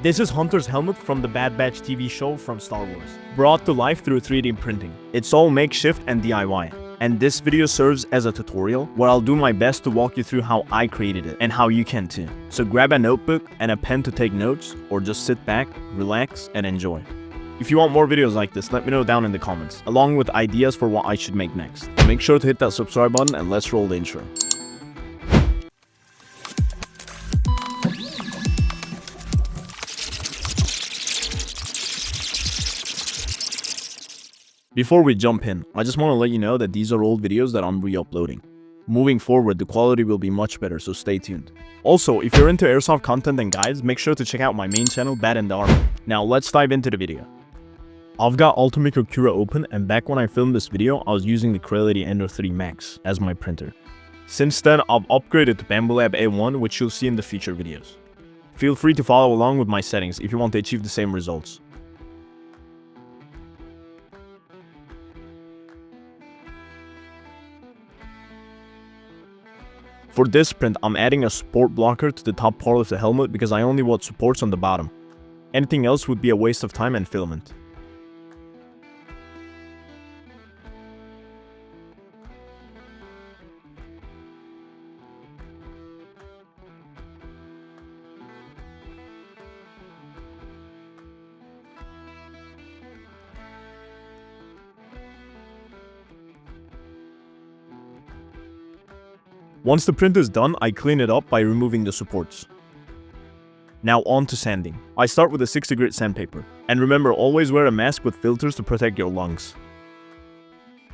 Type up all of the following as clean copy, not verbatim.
This is Hunter's helmet from the Bad Batch TV show from Star Wars, brought to life through 3D printing. It's all makeshift and DIY. And this video serves as a tutorial where I'll do my best to walk you through how I created it and how you can too. So grab a notebook and a pen to take notes, or just sit back, relax, and enjoy. If you want more videos like this, let me know down in the comments, along with ideas for what I should make next. Make sure to hit that subscribe button and let's roll the intro. Before we jump in, I just want to let you know that these are old videos that I'm re-uploading. Moving forward, the quality will be much better, so stay tuned. Also, if you're into airsoft content and guides, make sure to check out my main channel, Bat in the Armor. Now let's dive into the video. I've got Ultimate Cura open, and back when I filmed this video, I was using the Creality Ender 3 Max as my printer. Since then, I've upgraded to Bambu Lab A1, which you'll see in the future videos. Feel free to follow along with my settings if you want to achieve the same results. For this print, I'm adding a support blocker to the top part of the helmet because I only want supports on the bottom. Anything else would be a waste of time and filament. Once the print is done, I clean it up by removing the supports. Now on to sanding. I start with a 60 grit sandpaper. And remember, always wear a mask with filters to protect your lungs.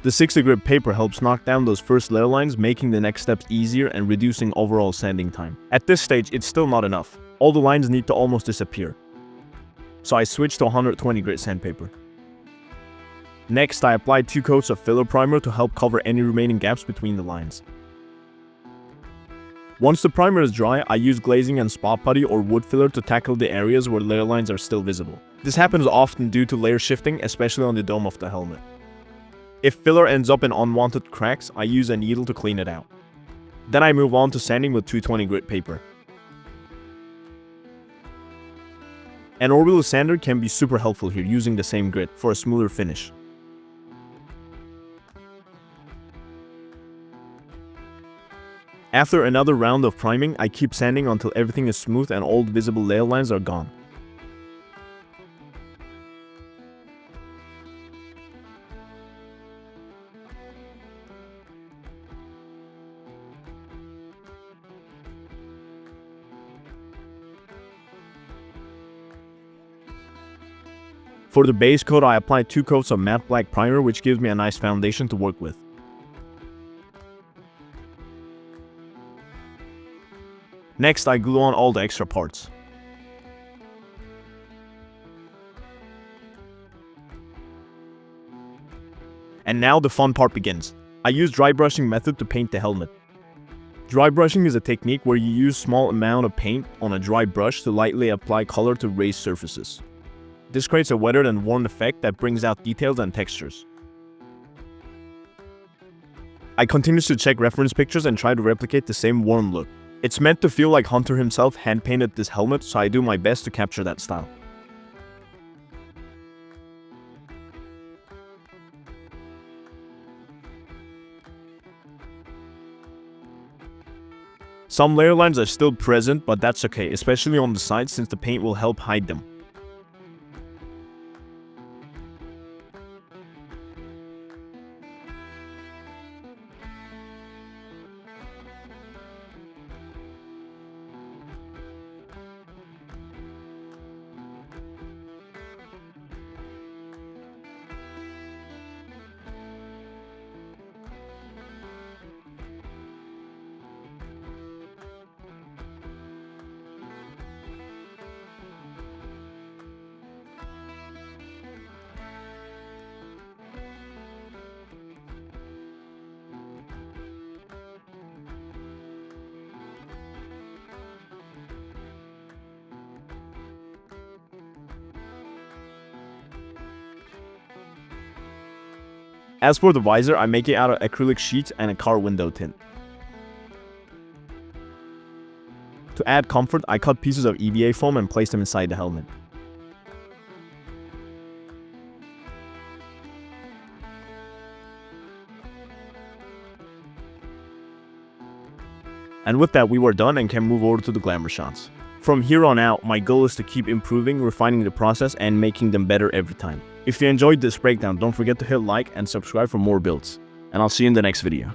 The 60 grit paper helps knock down those first layer lines, making the next steps easier and reducing overall sanding time. At this stage, it's still not enough. All the lines need to almost disappear. So I switch to 120 grit sandpaper. Next, I apply 2 coats of filler primer to help cover any remaining gaps between the lines. Once the primer is dry, I use glazing and spot putty or wood filler to tackle the areas where layer lines are still visible. This happens often due to layer shifting, especially on the dome of the helmet. If filler ends up in unwanted cracks, I use a needle to clean it out. Then I move on to sanding with 220 grit paper. An orbital sander can be super helpful here, using the same grit for a smoother finish. After another round of priming, I keep sanding until everything is smooth and all the visible layer lines are gone. For the base coat, I apply 2 coats of matte black primer, which gives me a nice foundation to work with. Next, I glue on all the extra parts. And now the fun part begins. I use dry brushing method to paint the helmet. Dry brushing is a technique where you use small amount of paint on a dry brush to lightly apply color to raised surfaces. This creates a weathered and worn effect that brings out details and textures. I continuously check reference pictures and try to replicate the same worn look. It's meant to feel like Hunter himself hand-painted this helmet, so I do my best to capture that style. Some layer lines are still present, but that's okay, especially on the sides since the paint will help hide them. As for the visor, I make it out of acrylic sheet and a car window tint. To add comfort, I cut pieces of Eva foam and placed them inside the helmet. And with that, we were done and can move over to the Glamour shots. From here on out, my goal is to keep improving, refining the process, and making them better every time. If you enjoyed this breakdown, don't forget to hit like and subscribe for more builds. And I'll see you in the next video.